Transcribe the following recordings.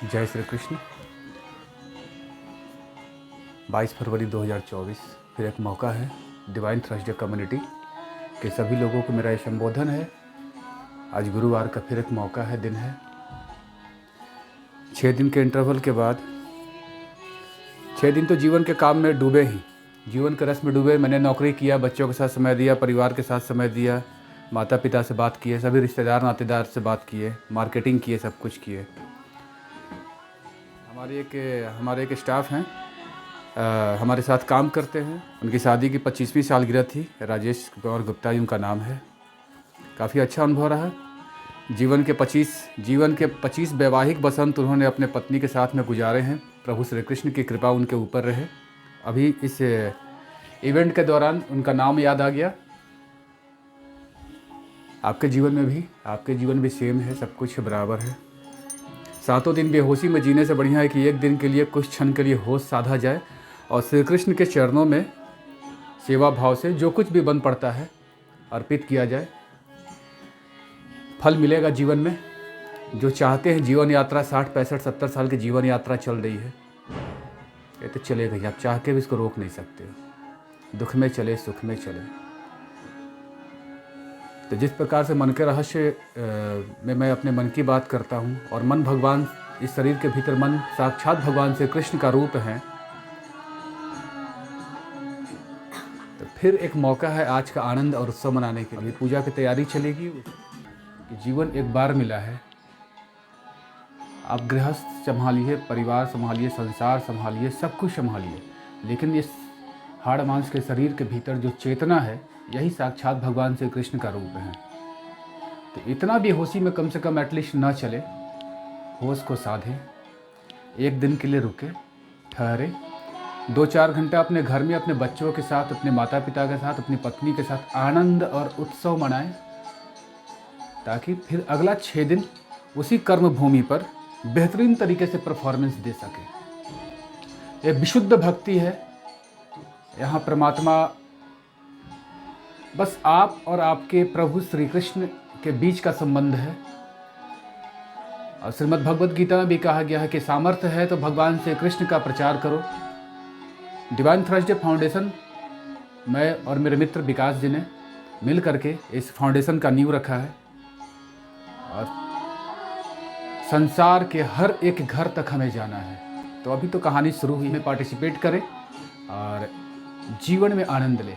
जय श्री कृष्ण। 22 फरवरी 2024 फिर एक मौका है डिवाइन थर्सडे कम्युनिटी के सभी लोगों को मेरा ये संबोधन है। आज गुरुवार का फिर एक मौका है, दिन है। 6 दिन के इंटरवल के बाद 6 दिन तो जीवन के काम में डूबे ही, जीवन के रस में डूबे। मैंने नौकरी किया, बच्चों के साथ समय दिया, परिवार के साथ समय दिया, माता पिता से बात किए, सभी रिश्तेदार नातेदार से बात किए, मार्केटिंग किए, सब कुछ किए। हमारे एक स्टाफ हैं, हमारे साथ काम करते हैं। उनकी शादी की 25वीं सालगिरह थी। राजेश गौर गुप्ता जी उनका नाम है। काफ़ी अच्छा अनुभव रहा। जीवन के 25 वैवाहिक बसंत उन्होंने अपने पत्नी के साथ में गुजारे हैं। प्रभु श्री कृष्ण की कृपा उनके ऊपर रहे। अभी इस इवेंट के दौरान उनका नाम याद आ गया। आपके जीवन भी सेम है, सब कुछ बराबर है। 7 दिन बेहोशी में जीने से बढ़िया है कि एक दिन के लिए, कुछ क्षण के लिए होश साधा जाए और श्री कृष्ण के चरणों में सेवा भाव से जो कुछ भी बन पड़ता है अर्पित किया जाए। फल मिलेगा जीवन में। जो चाहते हैं जीवन यात्रा 60, 65, 70 साल की जीवन यात्रा चल रही है, ये तो चलेगा ही। आप चाह के भी इसको रोक नहीं सकते। दुख में चले, सुख में चले। तो जिस प्रकार से मन के रहस्य में मैं अपने मन की बात करता हूँ और मन भगवान, इस शरीर के भीतर मन साक्षात भगवान श्री कृष्ण का रूप है। तो फिर एक मौका है आज का आनंद और उत्सव मनाने के लिए। पूजा की तैयारी चलेगी कि जीवन एक बार मिला है। आप गृहस्थ संभालिए, परिवार संभालिए, संसार संभालिए, सब कुछ संभालिए, लेकिन इस हाड़ मांस के शरीर के भीतर जो चेतना है, यही साक्षात भगवान श्री कृष्ण का रूप है। तो इतना बेहोशी में कम से कम एटलीस्ट ना चले, होश को साधे, एक दिन के लिए रुके, ठहरे, 2-4 घंटा अपने घर में अपने बच्चों के साथ, अपने माता पिता के साथ, अपनी पत्नी के साथ आनंद और उत्सव मनाएं, ताकि फिर अगला 6 दिन उसी कर्म भूमि पर बेहतरीन तरीके से परफॉर्मेंस दे सके। ये विशुद्ध भक्ति है। यहाँ परमात्मा बस आप और आपके प्रभु श्री कृष्ण के बीच का संबंध है। और श्रीमद् भगवद गीता में भी कहा गया है कि सामर्थ्य है तो भगवान श्री कृष्ण का प्रचार करो। डिवाइन थर्सडे फाउंडेशन, मैं और मेरे मित्र विकास जी ने मिल करके इस फाउंडेशन का नींव रखा है और संसार के हर एक घर तक हमें जाना है। तो अभी तो कहानी शुरू हुई है। पार्टिसिपेट करें और जीवन में आनंद लें।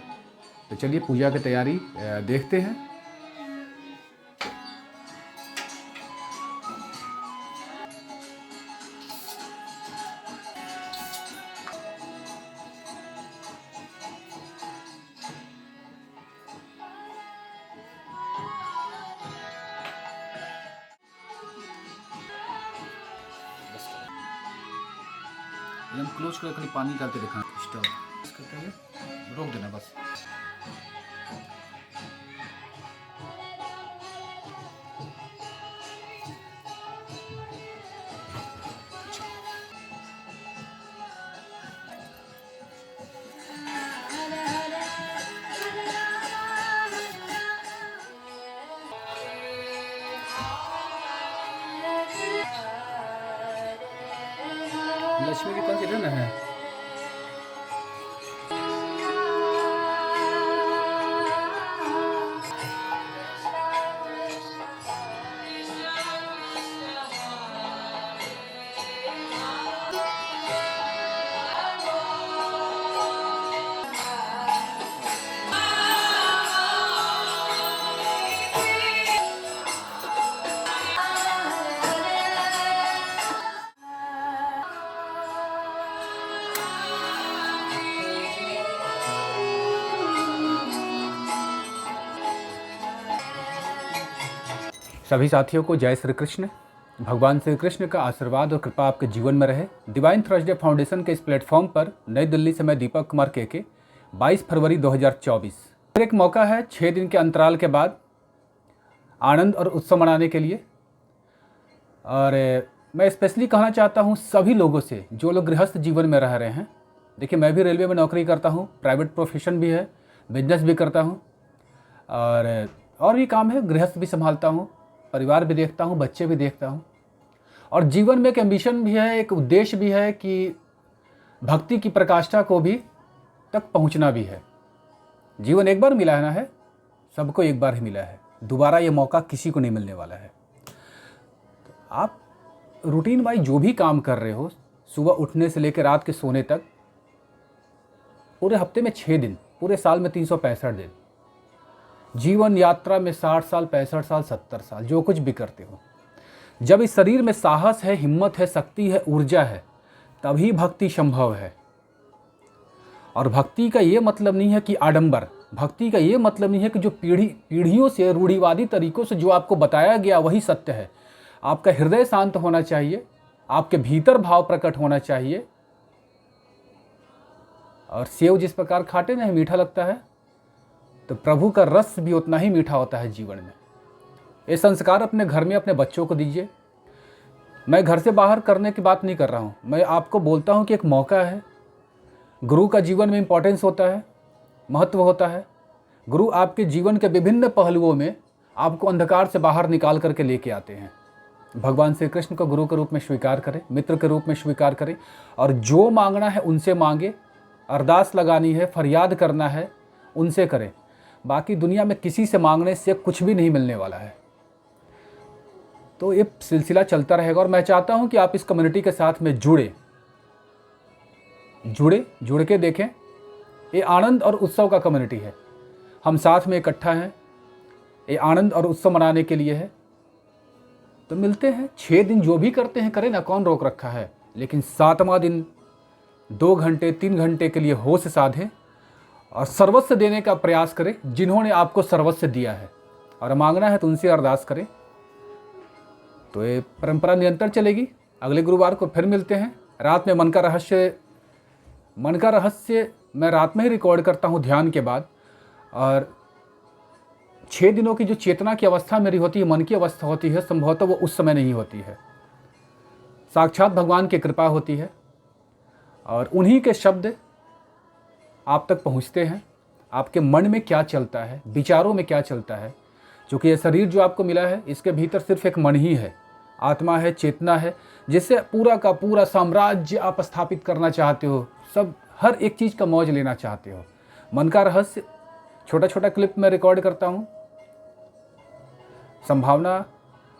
तो चलिए पूजा की तैयारी देखते हैं। हम क्लोज कर खाली पानी डाल के दिखाएं। स्टोव करते हुए रोक देना बस। लक्ष्मी की कौन सी धन है? सभी साथियों को जय श्री कृष्ण। भगवान श्री कृष्ण का आशीर्वाद और कृपा आपके जीवन में रहे। डिवाइन थर्सडे फाउंडेशन के इस प्लेटफॉर्म पर नई दिल्ली से मैं दीपक कुमार के 22 फरवरी 2024 फिर एक मौका है 6 दिन के अंतराल के बाद आनंद और उत्सव मनाने के लिए। और मैं स्पेशली कहना चाहता हूँ सभी लोगों से जो लोग गृहस्थ जीवन में रह रहे हैं। देखिए, मैं भी रेलवे में नौकरी करता हूँ, प्राइवेट प्रोफेशन भी है, बिजनेस भी करता हूँ और भी काम है, गृहस्थ भी संभालता हूँ, परिवार भी देखता हूँ, बच्चे भी देखता हूँ। और जीवन में एक एम्बिशन भी है, एक उद्देश्य भी है कि भक्ति की प्रकाष्ठा को भी तक पहुंचना भी है। जीवन एक बार मिला है ना, है सबको एक बार ही मिला है, दोबारा ये मौका किसी को नहीं मिलने वाला है। तो आप रूटीन वाइज जो भी काम कर रहे हो, सुबह उठने से लेकर रात के सोने तक, पूरे हफ्ते में 6 दिन, पूरे साल में 365 दिन, जीवन यात्रा में 60 साल, 65 साल, 70 साल, जो कुछ भी करते हो, जब इस शरीर में साहस है, हिम्मत है, शक्ति है, ऊर्जा है, तभी भक्ति संभव है। और भक्ति का ये मतलब नहीं है कि आडंबर, भक्ति का ये मतलब नहीं है कि जो पीढ़ियों से रूढ़िवादी तरीकों से जो आपको बताया गया वही सत्य है। आपका हृदय शांत होना चाहिए, आपके भीतर भाव प्रकट होना चाहिए। और सेव जिस प्रकार खाते नहीं मीठा लगता है, तो प्रभु का रस भी उतना ही मीठा होता है जीवन में। ये संस्कार अपने घर में अपने बच्चों को दीजिए। मैं घर से बाहर करने की बात नहीं कर रहा हूँ, मैं आपको बोलता हूँ कि एक मौका है। गुरु का जीवन में इम्पोर्टेंस होता है, महत्व होता है। गुरु आपके जीवन के विभिन्न पहलुओं में आपको अंधकार से बाहर निकाल करके लेके आते हैं। भगवान श्री कृष्ण को गुरु के रूप में स्वीकार करें, मित्र के रूप में स्वीकार करें, और जो मांगना है उनसे मांगे, अरदास लगानी है, फरियाद करना है, उनसे करें। बाकी दुनिया में किसी से मांगने से कुछ भी नहीं मिलने वाला है। तो ये सिलसिला चलता रहेगा और मैं चाहता हूँ कि आप इस कम्युनिटी के साथ में जुड़ के देखें। ये आनंद और उत्सव का कम्युनिटी है, हम साथ में इकट्ठा हैं, ये आनंद और उत्सव मनाने के लिए है। तो मिलते हैं, 6 दिन जो भी करते हैं करें ना, कौन रोक रखा है। लेकिन 7वां दिन 2 घंटे 3 घंटे के लिए होश साधें और सर्वस्व देने का प्रयास करें, जिन्होंने आपको सर्वस्व दिया है। और मांगना है तो उनसे अरदास करें। तो ये परंपरा निरंतर चलेगी। अगले गुरुवार को फिर मिलते हैं। रात में मन का रहस्य मैं रात में ही रिकॉर्ड करता हूँ ध्यान के बाद। और 6 दिनों की जो चेतना की अवस्था मेरी होती है, मन की अवस्था होती है, संभवतः वो उस समय नहीं होती है। साक्षात भगवान की कृपा होती है और उन्हीं के शब्द आप तक पहुँचते हैं। आपके मन में क्या चलता है, विचारों में क्या चलता है। क्योंकि ये शरीर जो आपको मिला है, इसके भीतर सिर्फ एक मन ही है, आत्मा है, चेतना है, जिससे पूरा का पूरा साम्राज्य आप स्थापित करना चाहते हो। सब हर एक चीज़ का मौज लेना चाहते हो। मन का रहस्य छोटा छोटा क्लिप में रिकॉर्ड करता हूँ। संभावना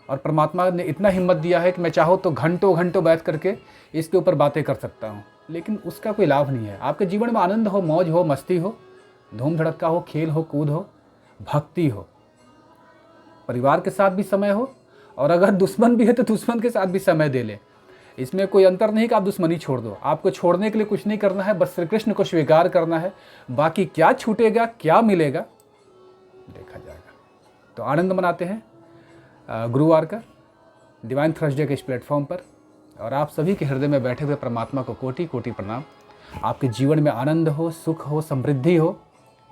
और परमात्मा ने इतना हिम्मत दिया है कि मैं चाहो तो घंटों घंटों बैठ करके इसके ऊपर बातें कर सकता हूँ, लेकिन उसका कोई लाभ नहीं है। आपके जीवन में आनंद हो, मौज हो, मस्ती हो, धूम धड़क्का हो, खेल हो, कूद हो, भक्ति हो, परिवार के साथ भी समय हो, और अगर दुश्मन भी है तो दुश्मन के साथ भी समय दे ले। इसमें कोई अंतर नहीं कि आप दुश्मनी छोड़ दो। आपको छोड़ने के लिए कुछ नहीं करना है, बस श्री कृष्ण को स्वीकार करना है। बाकी क्या छूटेगा, क्या मिलेगा, देखा जाएगा। तो आनंद मनाते हैं गुरुवार का, डिवाइन थर्सडे के इस प्लेटफॉर्म पर। और आप सभी के हृदय में बैठे हुए परमात्मा को कोटि कोटि प्रणाम। आपके जीवन में आनंद हो, सुख हो, समृद्धि हो,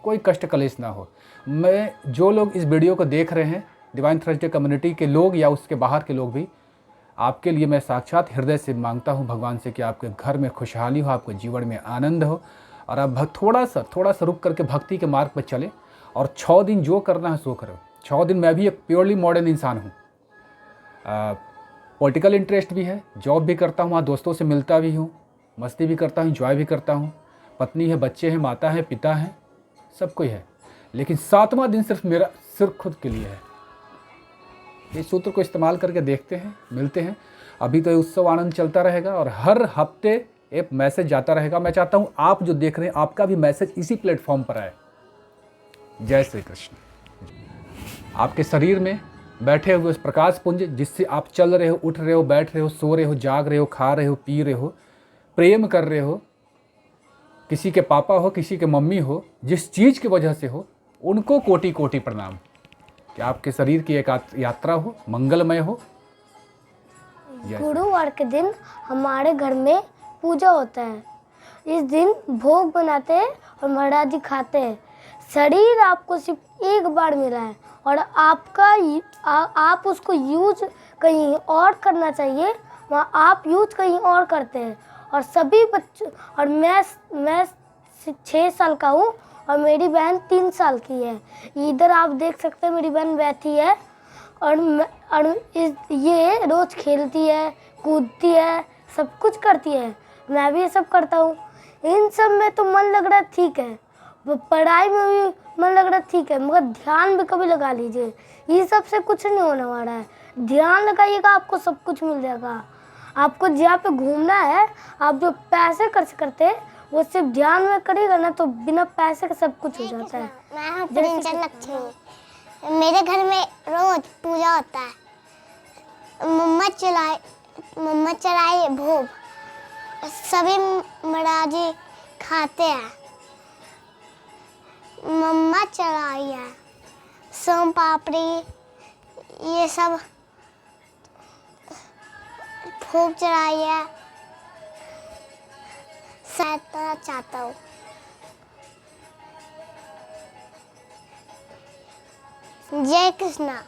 कोई कष्ट कलेश ना हो। मैं जो लोग इस वीडियो को देख रहे हैं, डिवाइन थर्सडे कम्युनिटी के लोग या उसके बाहर के लोग भी, आपके लिए मैं साक्षात हृदय से मांगता हूँ भगवान से कि आपके घर में खुशहाली हो, आपके जीवन में आनंद हो, और आप थोड़ा सा रुक करके भक्ति के मार्ग पर चले। और 6 दिन जो करना है सो करो। 6 दिन मैं भी एक प्योरली मॉडर्न इंसान हूँ। पॉलिटिकल इंटरेस्ट भी है, जॉब भी करता हूँ, वहाँ दोस्तों से मिलता भी हूँ, मस्ती भी करता हूँ, इंजॉय भी करता हूँ। पत्नी है, बच्चे हैं, माता है, पिता है, सब कोई है। लेकिन 7वां दिन सिर्फ खुद के लिए है। इस सूत्र को इस्तेमाल करके देखते हैं, मिलते हैं। अभी तो उत्सव आनंद चलता रहेगा और हर हफ्ते एक मैसेज जाता रहेगा। मैं चाहता हूँ आप जो देख रहे हैं, आपका भी मैसेज इसी प्लेटफॉर्म पर आए। जय श्री कृष्ण। आपके शरीर में बैठे हुए उस प्रकाश पुंज, जिससे आप चल रहे हो, उठ रहे हो, बैठ रहे हो, सो रहे हो, जाग रहे हो, खा रहे हो, पी रहे हो, प्रेम कर रहे हो, किसी के पापा हो, किसी के मम्मी हो, जिस चीज़ की वजह से हो, उनको कोटि कोटि प्रणाम। कि आपके शरीर की एक यात्रा हो, मंगलमय हो। गुरुवार के दिन हमारे घर में पूजा होता है। इस दिन भोग बनाते हैं और महाराज जी खाते हैं। शरीर आपको सिर्फ एक बार मिला है और आप उसको यूज कहीं और करना चाहिए, वहाँ आप यूज कहीं और करते हैं। और सभी बच्चों, और मैं 6 साल का हूँ और मेरी बहन 3 साल की है। इधर आप देख सकते हैं मेरी बहन बैठी है और ये रोज़ खेलती है, कूदती है, सब कुछ करती है। मैं भी ये सब करता हूँ। इन सब में तो मन लग रहा है ठीक है, वो पढ़ाई में भी मन लग रहा है ठीक है, मगर ध्यान भी कभी लगा लीजिए। ये सब से कुछ नहीं होने वाला है। ध्यान लगाइएगा, आपको सब कुछ मिल जाएगा। आपको जहाँ पे घूमना है, आप जो पैसे खर्च करते हैं वो सिर्फ ध्यान में करिएगा ना, तो बिना पैसे के सब कुछ हो जाता है। मैं हूँ प्रिंसर लक्ष्मी। मेरे घर में रोज पूजा होता है। मम्मा चढ़ाई भोग, सभी महाराजी खाते हैं। मम्मा चढ़ाई है सोम पापड़ी, ये सब भोग चढ़ाई है। सहायता चाहता हूँ। जय कृष्णा।